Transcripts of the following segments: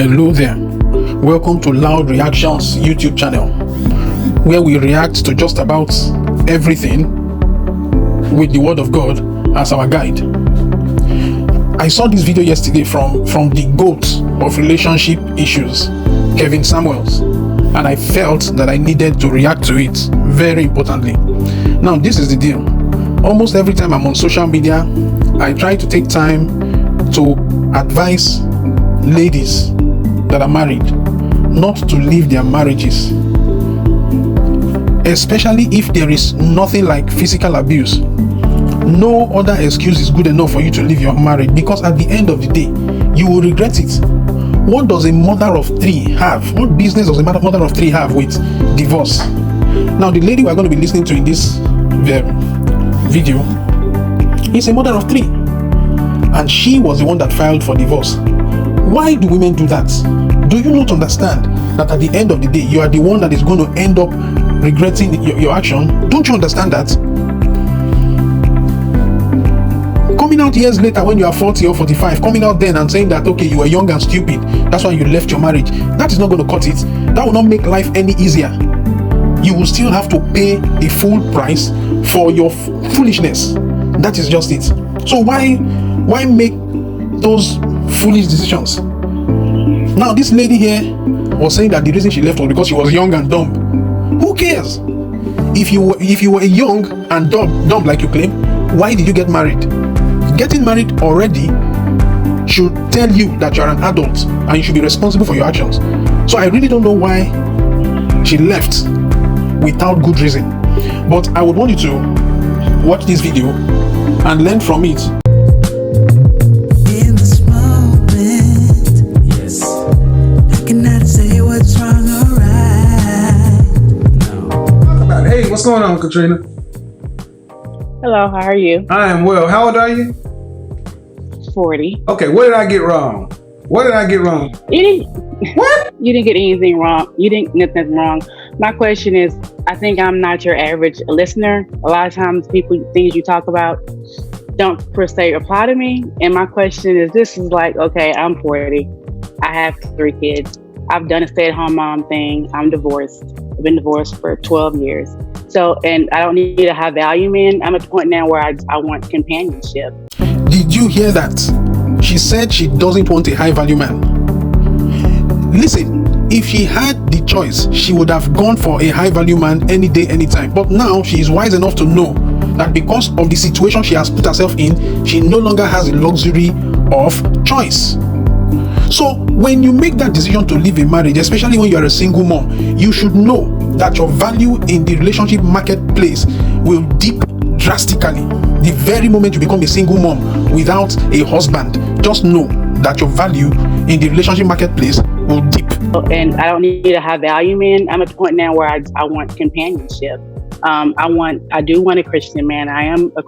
Hello there. Welcome to Loud Reactions YouTube channel, where we react to just about everything with the Word of God as our guide. I saw this video yesterday from the GOAT of relationship issues, Kevin Samuels, and I felt that I needed to react to it very importantly. Now, this is the deal. Almost every time I'm on social media, I try to take time to advise ladies that are married not to leave their marriages, especially if there is nothing like physical abuse. No other excuse is good enough for you to leave your marriage, because at the end of the day you will regret it. What does a mother of three have? What business does a mother of three have with divorce? Now, the lady we're going to be listening to in this video is a mother of three, and she was the one that filed for divorce. Why do women do that? Do you not understand that at the end of the day you are the one that is going to end up regretting your action? Don't you understand that? Coming out years later when you are 40 or 45, coming out then and saying that, okay, you were young and stupid, that's why you left your marriage, that is not going to cut it. That will not make life any easier. You will still have to pay a full price for your foolishness. That is just it. So why make those foolish decisions? Now, this lady here was saying that the reason she left was because she was young and dumb. Who cares? If you were young and dumb like you claim, why did you get married? Getting married already should tell you that you are an adult and you should be responsible for your actions. So I really don't know why she left without good reason. But I would want you to watch this video and learn from it. Hey, what's going on, Katrina? Hello, how are you? I am well. How old are you? 40. Okay, what did I get wrong? What did I get wrong? You didn't. What? You didn't get anything wrong. You didn't get nothing wrong. My question is, I think I'm not your average listener. A lot of times, things you talk about don't per se apply to me. And my question is, this is like, okay, I'm 40. I have 3 kids. I've done a stay-at-home mom thing. I'm divorced. I've been divorced for 12 years. So, and I don't need a high value man. I'm at the point now where I want companionship. Did you hear that? She said she doesn't want a high value man. Listen, if she had the choice, she would have gone for a high value man any day, anytime. But now she is wise enough to know that because of the situation she has put herself in, she no longer has the luxury of choice. So when you make that decision to leave a marriage, especially when you are a single mom, you should know that your value in the relationship marketplace will dip drastically. The very moment you become a single mom without a husband, just know that your value in the relationship marketplace will dip. And I don't need a high value man. I'm at the point now where I want companionship. I do want a Christian man. I am a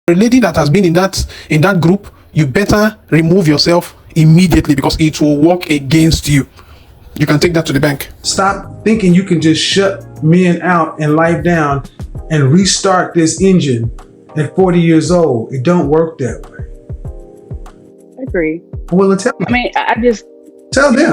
A lady that has been in that group, you better remove yourself immediately because it will work against you. You can take that to the bank. Stop thinking you can just shut men out and life down and restart this engine at 40 years old. It don't work that way. I agree. Well, tell them. I mean, I just Tell them.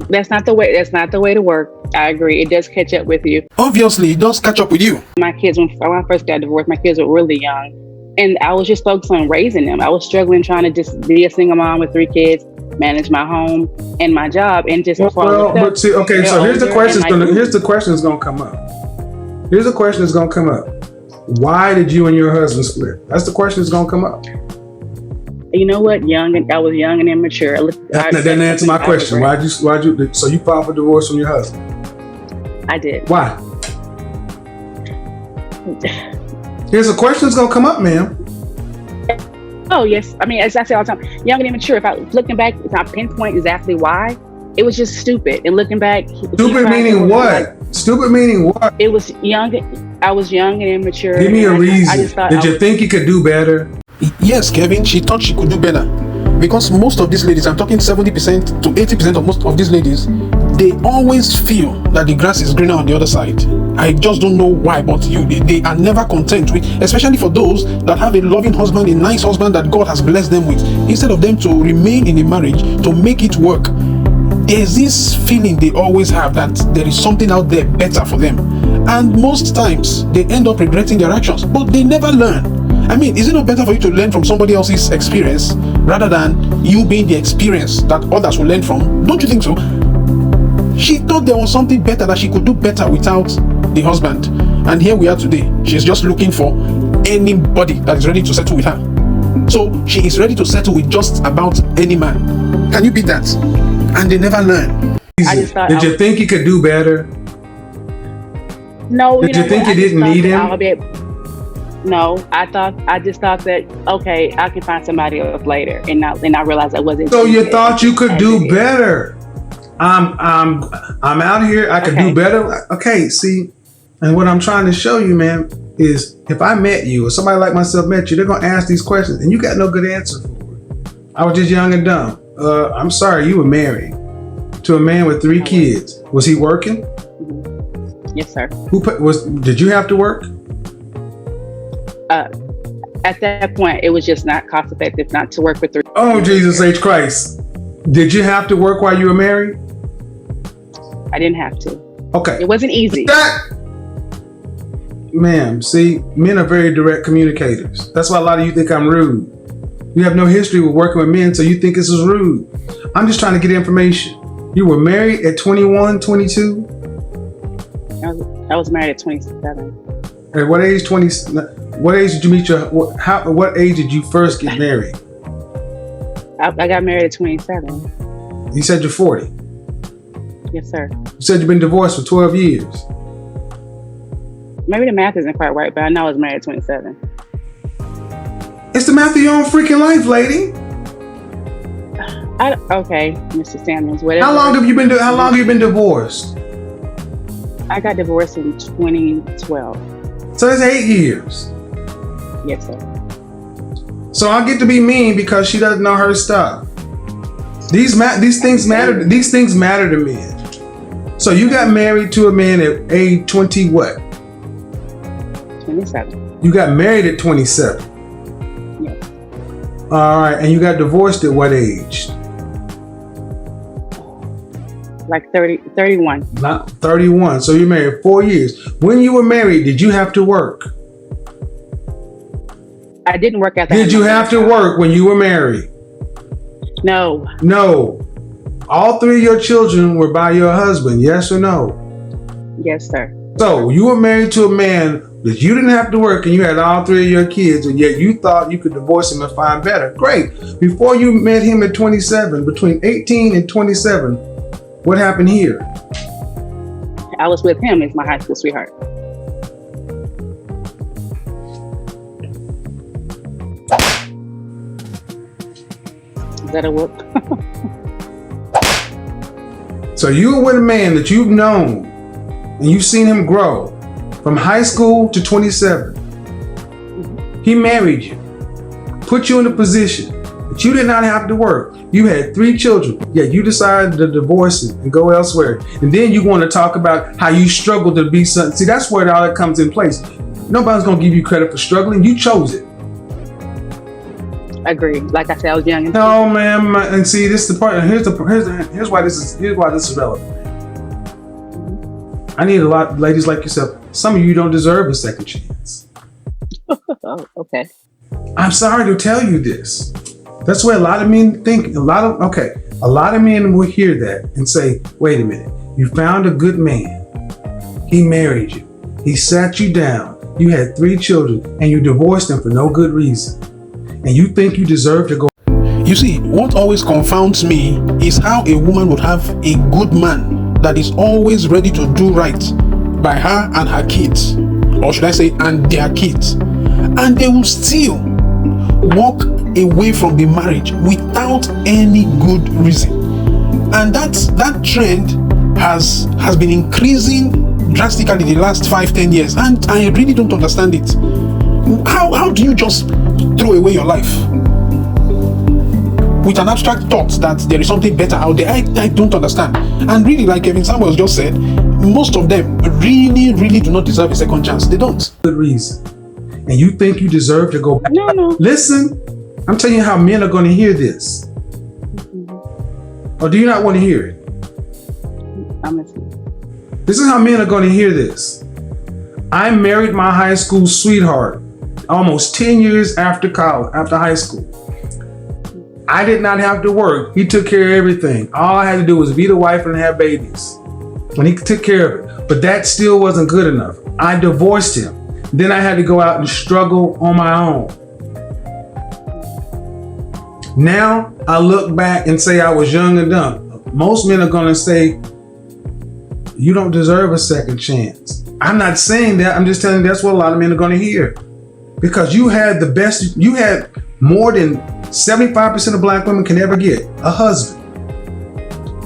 that's not the way. That's not the way to work. I agree. It does catch up with you. Obviously, it does catch up with you. My kids, when I first got divorced, my kids were really young, and I was just focused on raising them. I was struggling trying to just be a single mom with 3 kids, manage my home and my job, and just but see, okay. So here's the question. Here's the question that's gonna come up. Here's the question that's gonna come up. Why did you and your husband split? That's the question that's gonna come up. You know what? I was young and immature. That didn't answer my question. Why'd you? So you filed for divorce from your husband? I did. Why? Here's a question that's gonna come up, ma'am. Oh yes. I mean, as I say all the time, young and immature. If I looking back, if I pinpoint exactly why, it was just stupid. And looking back, stupid meaning what? Stupid meaning what? It was young. I was young and immature. Give me a reason. I just thought Did you think you could do better? Yes, Kevin, she thought she could do better. Because most of these ladies, I'm talking 70% to 80% of most of these ladies, they always feel that the grass is greener on the other side. I just don't know why, but they are never content with, especially for those that have a loving husband, a nice husband that God has blessed them with. Instead of them to remain in a marriage, to make it work, there's this feeling they always have that there is something out there better for them. And most times, they end up regretting their actions, but they never learn. I mean, is it not better for you to learn from somebody else's experience rather than you being the experience that others will learn from? Don't you think so? She thought there was something better, that she could do better without the husband. And here we are today. She's just looking for anybody that is ready to settle with her. So she is ready to settle with just about any man. Can you beat that? And they never learn. Did you think you could do better? No. Did you think you didn't need him? No, I just thought that, okay, I can find somebody else later, and I realized I wasn't. So you thought you could do better? I'm out here. I could do better. Okay, see, and what I'm trying to show you, man, is if I met you or somebody like myself met you, they're gonna ask these questions, and you got no good answer for it. I was just young and dumb. I'm sorry, you were married to a man with 3 kids. Was he working? Yes, sir. Did you have to work? At that point, it was just not cost effective not to work with 3. Oh, Jesus H. Christ. Did you have to work while you were married? I didn't have to. Okay. It wasn't easy. Ma'am, see, men are very direct communicators. That's why a lot of you think I'm rude. You have no history with working with men, so you think this is rude. I'm just trying to get information. You were married at 21, 22? I was married at 27. At what age? What age did you meet what age did you first get married? I got married at 27. You said you're 40. Yes, sir. You said you've been divorced for 12 years. Maybe the math isn't quite right, but I know I was married at 27. It's the math of your own freaking life, lady. Okay, Mr. Samuels. Whatever. How long have you been divorced? I got divorced in 2012. So that's 8 years. Yes, sir. So I get to be mean because she doesn't know her stuff. These things matter. These things matter to men. So you got married to a man at age 20 what? 27. You got married at 27. Yes. All right, and you got divorced at what age? Like 31. Not 31. So you married 4 years. When you were married, did you have to work? I didn't work at that. Did you have to work when you were married? No. No. All 3 of your children were by your husband, yes or no? Yes, sir. So you were married to a man that you didn't have to work and you had all 3 of your kids, and yet you thought you could divorce him and find better. Great. Before you met him at 27, between 18 and 27, what happened here? I was with him as my high school sweetheart. Is that a whoop? So you were with a man that you've known and you've seen him grow from high school to 27. He married you, put you in a position that you did not have to work. You had 3 children, yet you decided to divorce him and go elsewhere. And then you want to talk about how you struggled to be something. See, that's where all that comes in place. Nobody's going to give you credit for struggling. You chose it. Agree. Like I said, I was young. No, man. And see, this is the part. Here's why this is relevant. I need a lot of ladies like yourself. Some of you don't deserve a second chance. Oh, okay. I'm sorry to tell you this. That's where a lot of men think. A lot of men will hear that and say, "Wait a minute. You found a good man. He married you. He sat you down. You had 3 children, and you divorced him for no good reason. And you think you deserve to go." You see, what always confounds me is how a woman would have a good man that is always ready to do right by her and her kids, or should I say, and their kids, and they will still walk away from the marriage without any good reason. And that trend has been increasing drastically the last 5-10 years, and I really don't understand it. How do you just throw away your life with an abstract thought that there is something better out there? I don't understand. And really, like Kevin Samuels just said, most of them really do not deserve a second chance. They don't. Good reason. And you think you deserve to go back. No. Listen, I'm telling you how men are going to hear this. Or do you not want to hear it? I'm listening. This is how men are going to hear this. I married my high school sweetheart almost 10 years after high school. I did not have to work. He took care of everything. All I had to do was be the wife and have babies. And he took care of it. But that still wasn't good enough. I divorced him. Then I had to go out and struggle on my own. Now I look back and say I was young and dumb. Most men are going to say, you don't deserve a second chance. I'm not saying that. I'm just telling you that's what a lot of men are going to hear. Because you had the best, you had more than 75% of black women can ever get, a husband.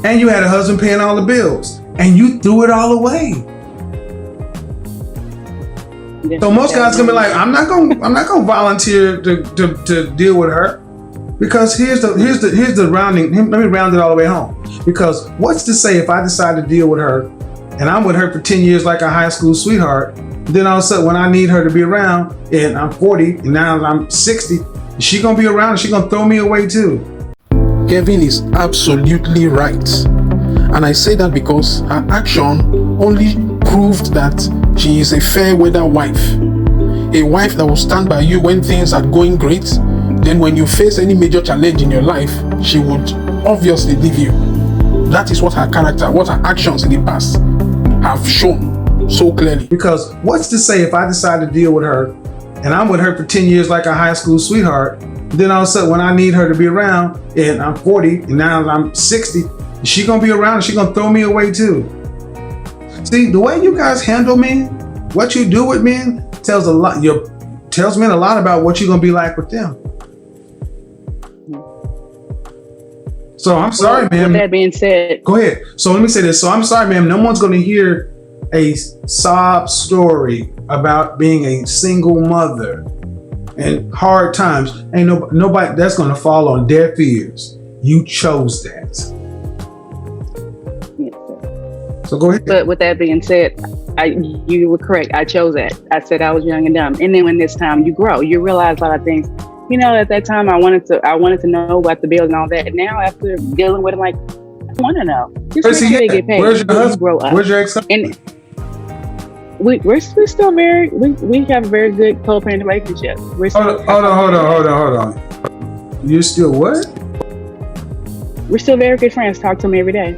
And you had a husband paying all the bills. And you threw it all away. So most guys gonna be like, I'm not gonna volunteer to deal with her, because here's the rounding. Let me round it all the way home. Because what's to say if I decide to deal with her, and I'm with her for 10 years like a high school sweetheart, then all of a sudden when I need her to be around, and I'm 40 and now I'm 60, is she gonna be around and she gonna throw me away too? Kevin is absolutely right. And I say that because her action only proved that she is a fair weather wife. A wife that will stand by you when things are going great. Then when you face any major challenge in your life, she would obviously leave you. That is what her character, what her actions in the past have shown so clearly. Because what's to say if I decide to deal with her, and I'm with her for 10 years like a high school sweetheart, then all of a sudden when I need her to be around, and I'm 40 and now I'm 60, is she gonna be around and she gonna throw me away too? See, the way you guys handle men, what you do with men, tells men a lot about what you're gonna be like with them. So I'm sorry, ma'am. With that being said, go ahead. So let me say this. So I'm sorry, ma'am. No one's gonna hear a sob story about being a single mother and hard times. Ain't nobody that's gonna fall on deaf ears. You chose that. So go ahead. But with that being said, you were correct. I chose that. I said I was young and dumb. And then when this time you grow, you realize a lot of things. You know, at that time I wanted to know about the bills and all that. And now after dealing with it, I'm like, I want to know. Just make sure they get paid. Where's your husband? Grow up. Where's your ex-husband? And we're still very we have a very good co-parent relationship. We're still Hold on. You're still what? We're still very good friends. Talk to me every day.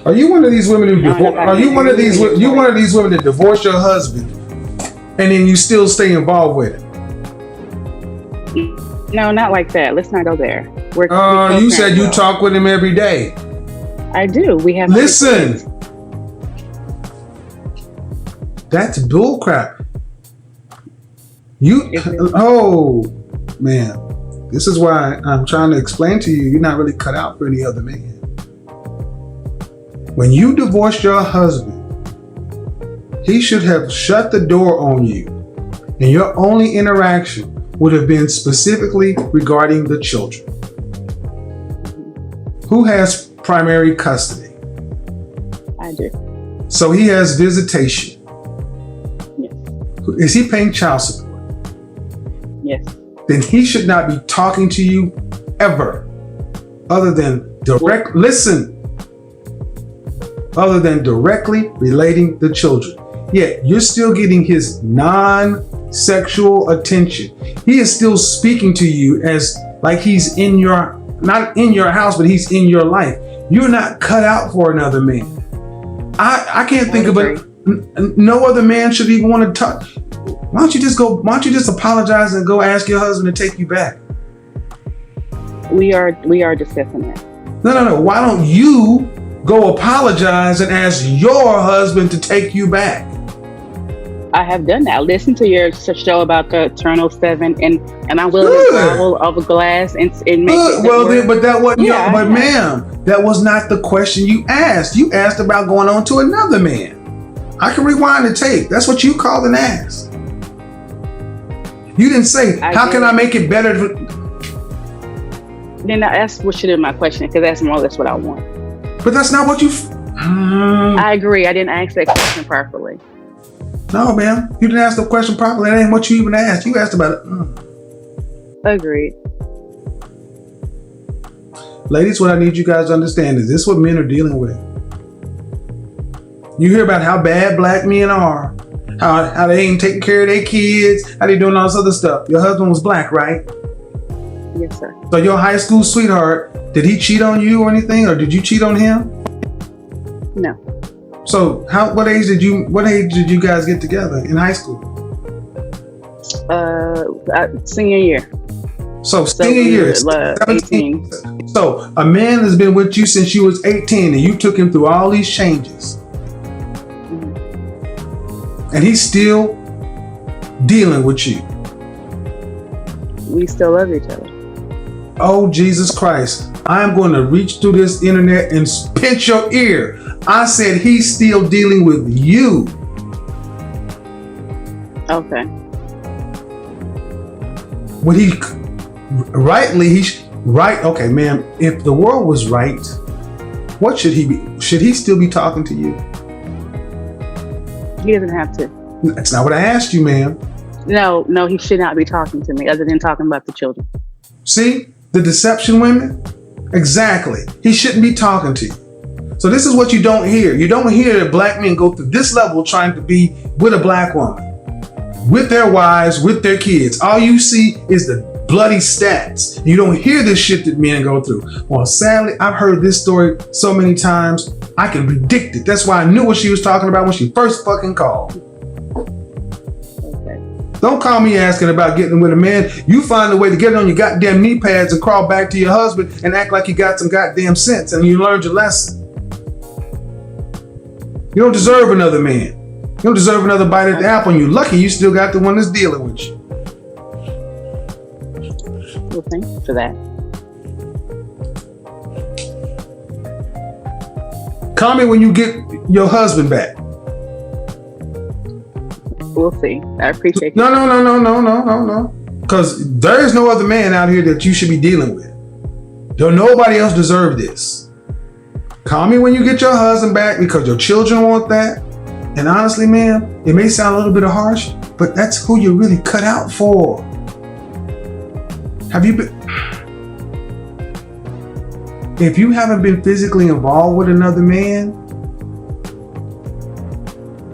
Are you one of these women who women that divorce your husband and then you still stay involved with it? No, not like that. Let's not go there. You said you talk with him every day. I do. We have. Listen, that's bullcrap. Oh man, this is why I'm trying to explain to you. You're not really cut out for any other man. When you divorced your husband, he should have shut the door on you, and your only interaction would have been specifically regarding the children. Who has primary custody? I do. So he has visitation. Yes. Is he paying child support? Yes. Then he should not be talking to you ever, other than other than directly relating the children. Yet you're still getting his non-sexual attention. He is still speaking to you as like he's not in your house, but he's in your life. You're not cut out for another man. I can't think of it. No other man should even want to talk. Why don't you just apologize and go ask your husband to take you back? We are discussing that. No. Why don't you go apologize and ask your husband to take you back? I have done that. I listened to your show about the Eternal Seven, and I'm willing to swallow of a glass and make it. Well, then, but that wasn't. Yeah, but ma'am, that was not the question you asked. You asked about going on to another man. I can rewind the tape. That's what you called an ask. You didn't say, "How can I make it better?" Then that's what should have been my question, because that's more or less what I want. But that's not what you. I agree. I didn't ask that question properly. No, ma'am. You didn't ask the question properly. That ain't what you even asked. You asked about it. Agreed. Ladies, what I need you guys to understand is this: what men are dealing with. You hear about how bad black men are, how they ain't taking care of their kids, how they doing all this other stuff. Your husband was black, right? Yes, sir. So your high school sweetheart, did he cheat on you or anything, or did you cheat on him? No. So what age did you guys get together in high school? Senior year. So senior year, 17. So a man has been with you since you was 18, and you took him through all these changes. And he's still dealing with you. We still love each other. Oh, Jesus Christ. I'm going to reach through this internet and pinch your ear. I said he's still dealing with you. Okay. When right. Okay, ma'am. If the world was right, what should he be? Should he still be talking to you? He doesn't have to. That's not what I asked you, ma'am. No, he should not be talking to me other than talking about the children. See the deception, women? Exactly. He shouldn't be talking to you. So this is what you don't hear. You don't hear that black men go through this level trying to be with a black woman, with their wives, with their kids. All you see is the bloody stats. You don't hear this shit that men go through. Well, sadly, I've heard this story so many times, I can predict it. That's why I knew what she was talking about when she first fucking called. Okay. Don't call me asking about getting with a man. You find a way to get on your goddamn knee pads and crawl back to your husband and act like you got some goddamn sense and you learned your lesson. You don't deserve another man. You don't deserve another bite at the apple, and you're lucky you still got the one that's dealing with you. Well, thank you for that. Call me when you get your husband back. We'll see. I appreciate you. No. Because there is no other man out here that you should be dealing with. Don't nobody else deserve this. Call me when you get your husband back because your children want that. And honestly, ma'am, it may sound a little bit harsh, but that's who you're really cut out for. Have you been? If you haven't been physically involved with another man,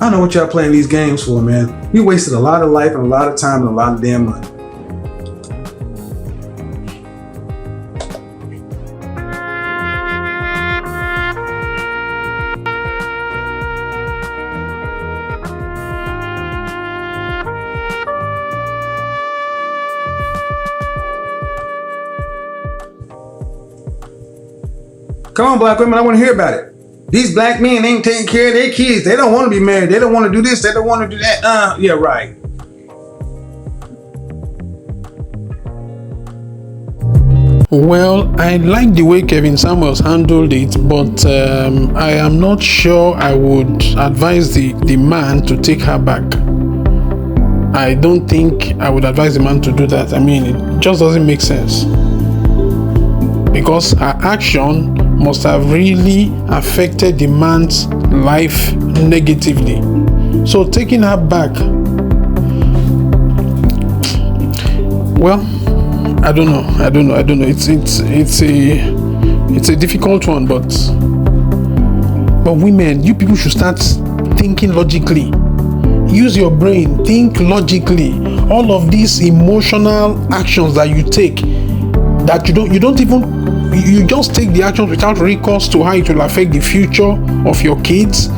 I don't know what y'all playing these games for, man. You wasted a lot of life and a lot of time and a lot of damn money. Come on, black women, I want to hear about it. These black men ain't taking care of their kids. They don't want to be married. They don't want to do this. They don't want to do that. Yeah, right. Well, I like the way Kevin Samuels handled it, but I am not sure I would advise the man to take her back. I don't think I would advise the man to do that. I mean, it just doesn't make sense. Because her action must have really affected the man's life negatively. So taking her back, well, I don't know. It's a difficult one, but women, you people should start thinking logically. Use your brain, think logically. All of these emotional actions that you take, that you just take the actions without recourse to how it will affect the future of your kids.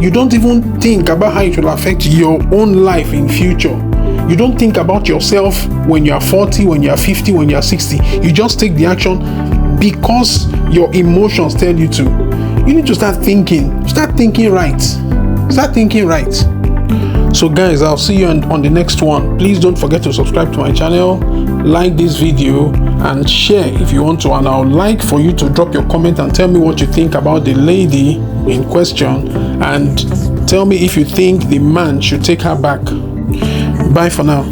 You don't even think about how it will affect your own life in future. You don't think about yourself when you are 40, when you are 50, when you are 60. You just take the action because your emotions tell you to. You need to start thinking right. So guys, I'll see you on the next one. Please don't forget to subscribe to my channel, like this video, and share if you want to. And I would like for you to drop your comment and tell me what you think about the lady in question, and tell me if you think the man should take her back. Bye for now.